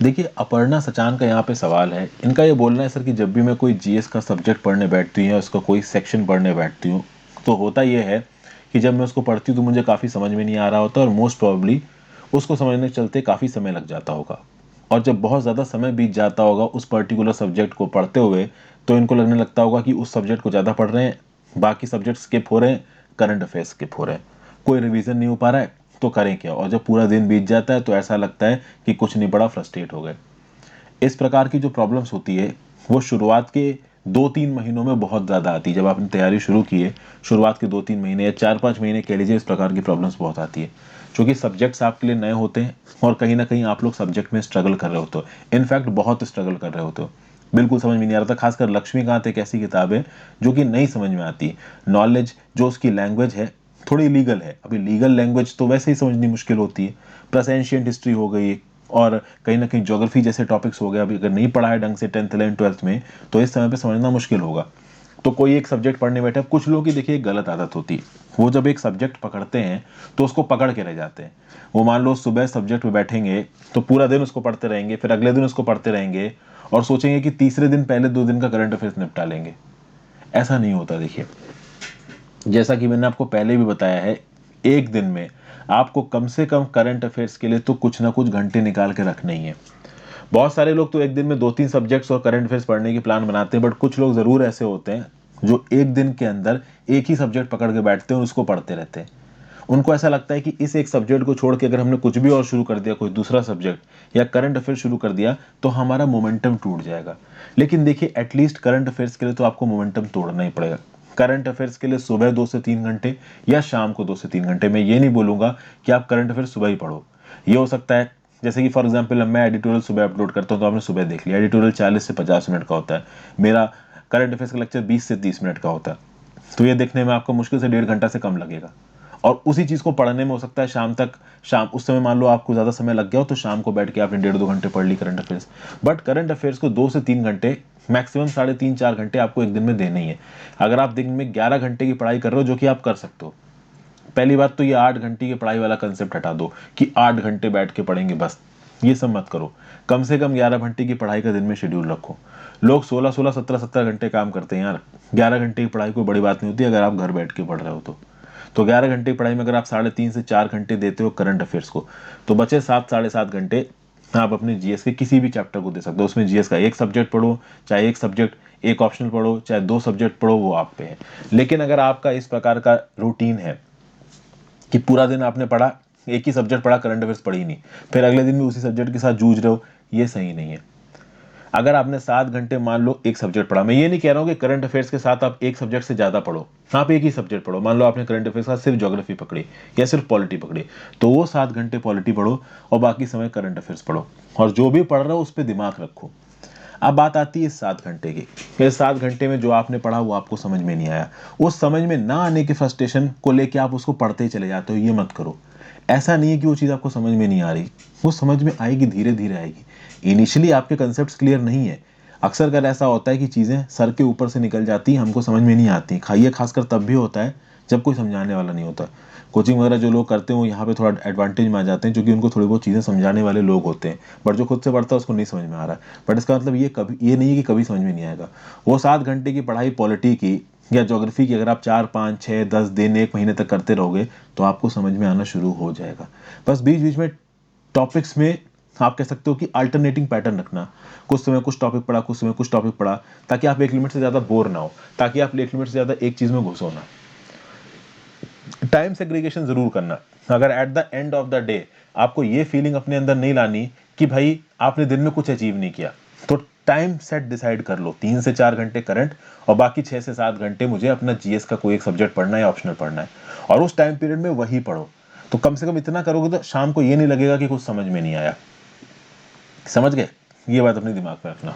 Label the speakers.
Speaker 1: देखिए, अपर्णा सचान का यहाँ पे सवाल है। इनका ये बोलना है सर कि जब भी मैं कोई जीएस का सब्जेक्ट पढ़ने बैठती हूँ या उसका कोई सेक्शन पढ़ने बैठती हूँ, तो होता ये है कि जब मैं उसको पढ़ती हूँ तो मुझे काफ़ी समझ में नहीं आ रहा होता और मोस्ट प्रोबेबली उसको समझने के चलते काफ़ी समय लग जाता होगा। और जब बहुत ज़्यादा समय बीत जाता होगा उस पर्टिकुलर सब्जेक्ट को पढ़ते हुए, तो इनको लगने लगता होगा कि उस सब्जेक्ट को ज़्यादा पढ़ रहे हैं, बाकी सब्जेक्ट स्किप हो रहे हैं, करंट अफेयर्स स्किप हो रहे हैं, कोई रिवीजन नहीं हो पा रहा है, तो करें क्या। और जब पूरा दिन बीत जाता है तो ऐसा लगता है कि कुछ नहीं पढ़ा, फ्रस्ट्रेट हो गए। इस प्रकार की जो प्रॉब्लम्स होती है वो शुरुआत के 2-3 महीनों में बहुत ज़्यादा आती है। जब आपने तैयारी शुरू की है, शुरुआत के 2-3 महीने या 4-5 महीने कह लीजिए, इस प्रकार की प्रॉब्लम्स बहुत आती है, क्योंकि सब्जेक्ट्स आपके लिए नए होते हैं और कहीं ना कहीं आप लोग सब्जेक्ट में स्ट्रगल कर रहे होते हो, इनफैक्ट बहुत स्ट्रगल कर रहे होते हो, बिल्कुल समझ में नहीं आ रहा था। खासकर लक्ष्मीकांत एक ऐसी किताब है जो कि नहीं समझ में आती। नॉलेज जो उसकी लैंग्वेज है थोड़ी लीगल है, अभी लीगल लैंग्वेज तो वैसे ही समझनी मुश्किल होती है, प्लस एंशियंट हिस्ट्री हो गई और कहीं ना कहीं ज्योग्राफी जैसे टॉपिक्स हो गए, अभी अगर नहीं पढ़ा है ढंग से 10th 11th 12th में, तो इस समय पे समझना मुश्किल होगा। तो कोई एक सब्जेक्ट पढ़ने बैठे, कुछ लोगों की देखिए एक गलत आदत होती है, वो जब एक सब्जेक्ट पकड़ते हैं तो उसको पकड़ के रह जाते हैं। वो मान लो सुबह सब्जेक्ट पे बैठेंगे तो पूरा दिन उसको पढ़ते रहेंगे, फिर अगले दिन उसको पढ़ते रहेंगे और सोचेंगे कि तीसरे दिन पहले 2 दिन का करंट अफेयर्स निपटा लेंगे। ऐसा नहीं होता। देखिए, जैसा कि मैंने आपको पहले भी बताया है, एक दिन में आपको कम से कम करंट अफेयर्स के लिए तो कुछ ना कुछ घंटे निकाल के रखने ही है। बहुत सारे लोग तो एक दिन में 2-3 सब्जेक्ट्स और करंट अफेयर्स पढ़ने की प्लान बनाते हैं, बट कुछ लोग जरूर ऐसे होते हैं जो एक दिन के अंदर एक ही सब्जेक्ट पकड़ के बैठते हैं और उसको पढ़ते रहते हैं। उनको ऐसा लगता है कि इस एक सब्जेक्ट को छोड़ के अगर हमने कुछ भी और शुरू कर दिया, कोई दूसरा सब्जेक्ट या करंट अफेयर शुरू कर दिया, तो हमारा मोमेंटम टूट जाएगा। लेकिन देखिए, एटलीस्ट करंट अफेयर्स के लिए तो आपको मोमेंटम तोड़ना ही पड़ेगा। करंट अफेयर्स के लिए सुबह 2 से 3 घंटे या शाम को 2 से 3 घंटे। मैं ये नहीं बोलूंगा कि आप करंट अफेयर्स सुबह ही पढ़ो। ये हो सकता है जैसे कि फॉर एग्जांपल मैं एडिटोरियल सुबह अपलोड करता हूँ तो आपने सुबह देख लिया, एडिटोरियल 40 से 50 मिनट का होता है, मेरा करंट अफेयर्स का लेक्चर 20 से 30 मिनट का होता है, तो ये देखने में आपको मुश्किल से 1.5 घंटा से कम लगेगा। और उसी चीज को पढ़ने में हो सकता है शाम तक, शाम उस समय मान लो आपको ज्यादा समय लग गया हो तो शाम को बैठ के आपने 1.5-2 घंटे पढ़ ली current affairs. But current affairs को 2 से 3 घंटे, मैक्सिमम 3.5-4 घंटे आपको एक दिन में देने ही है। अगर आप दिन में 11 घंटे की पढ़ाई कर रहे हो, जो कि आप कर सकते हो, पहली बात तो ये 8 घंटे की पढ़ाई वाला कंसेप्ट हटा दो कि 8 घंटे बैठ के पढ़ेंगे बस, ये सब मत करो। कम से कम 11 घंटे की पढ़ाई का दिन में शेड्यूल रखो। लोग 16-16, 17-17 घंटे काम करते हैं यार। 11 घंटे की पढ़ाई कोई बड़ी बात नहीं होती अगर आप घर बैठ के पढ़ रहे हो तो 11 घंटे की पढ़ाई में अगर आप 3.5 से 4 घंटे देते हो करंट अफेयर्स को, तो बचे 7-7.5 घंटे आप अपने जीएस के किसी भी चैप्टर को दे सकते हो। उसमें जीएस का एक सब्जेक्ट पढ़ो, चाहे एक सब्जेक्ट एक ऑप्शनल पढ़ो, चाहे 2 सब्जेक्ट पढ़ो, वो आप पे है। लेकिन अगर आपका इस प्रकार का रूटीन है कि पूरा दिन आपने पढ़ा, एक ही सब्जेक्ट पढ़ा, करंट अफेयर्स पढ़ी नहीं, फिर अगले दिन भी उसी सब्जेक्ट के साथ जूझ रहे हो, ये सही नहीं है। अगर आपने 7 घंटे मान लो एक सब्जेक्ट पढ़ा, मैं ये नहीं कह रहा हूँ कि करंट अफेयर्स के साथ आप एक सब्जेक्ट से ज्यादा पढ़ो, आप एक ही सब्जेक्ट पढ़ो। मान लो आपने करंट अफेयर्स के साथ सिर्फ ज्योग्राफी पकड़ी या सिर्फ पॉलिटी पकड़ी, तो वो 7 घंटे पॉलिटी पढ़ो और बाकी समय करंट अफेयर्स पढ़ो, और जो भी पढ़ रहे हो उस पर दिमाग रखो। अब बात आती है इस 7 घंटे की, फिर 7 घंटे में जो आपने पढ़ा वो आपको समझ में नहीं आया, उस समझ में ना आने के फ्रस्ट्रेशन को लेके आप उसको पढ़ते ही चले जाते हो। ये मत करो। ऐसा नहीं है कि वो चीज़ आपको समझ में नहीं आ रही, वो समझ में आएगी, धीरे धीरे आएगी। इनिशियली आपके कंसेप्ट क्लियर नहीं है। अक्सर अगर ऐसा होता है कि चीज़ें सर के ऊपर से निकल जाती हैं, हमको समझ में नहीं आती। खाइए खासकर तब भी होता है जब कोई समझाने वाला नहीं होता। कोचिंग वगैरह जो लोग करते हैं वो यहाँ पे थोड़ा एडवांटेज में आ जाते हैं, क्योंकि उनको थोड़ी बहुत चीज़ें समझाने वाले लोग होते हैं, बट जो खुद से पढ़ता है उसको नहीं समझ में आ रहा है। बट इसका मतलब ये नहीं है कि कभी समझ में नहीं आएगा। वो 7 घंटे की पढ़ाई पॉलिटी की या ज्योग्राफी की अगर आप 4-5-6-10 दिन 1 महीने तक करते रहोगे तो आपको समझ में आना शुरू हो जाएगा। बस बीच बीच में टॉपिक्स में आप कह सकते हो कि अल्टरनेटिंग पैटर्न रखना, कुछ समय कुछ टॉपिक पढ़ा, कुछ समय कुछ टॉपिक पढ़ा, ताकि आप एक लिमिट से ज़्यादा बोर ना हो, ताकि आप एक लिमिट से ज़्यादा एक चीज़ में घुसो ना। टाइम सेग्रीगेशन जरूर करना। अगर at the end of the day आपको ये फीलिंग अपने अंदर नहीं लानी कि भाई आपने दिन में कुछ अचीव नहीं किया, तो टाइम सेट डिसाइड कर लो, 3 से 4 घंटे करंट और बाकी 6 से 7 घंटे मुझे अपना जीएस का कोई एक सब्जेक्ट पढ़ना है या ऑप्शनल पढ़ना है, और उस टाइम पीरियड में वही पढ़ो। तो कम से कम इतना करोगे तो शाम को ये नहीं लगेगा कि कुछ समझ में नहीं आया। समझ गए? ये बात अपने दिमाग में रखना।